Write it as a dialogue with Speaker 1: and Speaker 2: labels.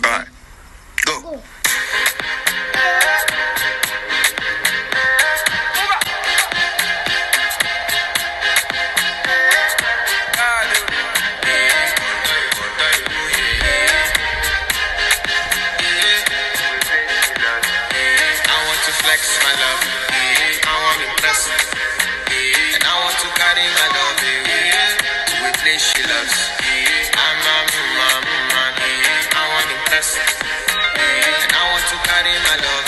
Speaker 1: Alright, go. Flex my love, I want to impress, and I want to carry my love to a place she loves. I want to impress, and I want to carry my love.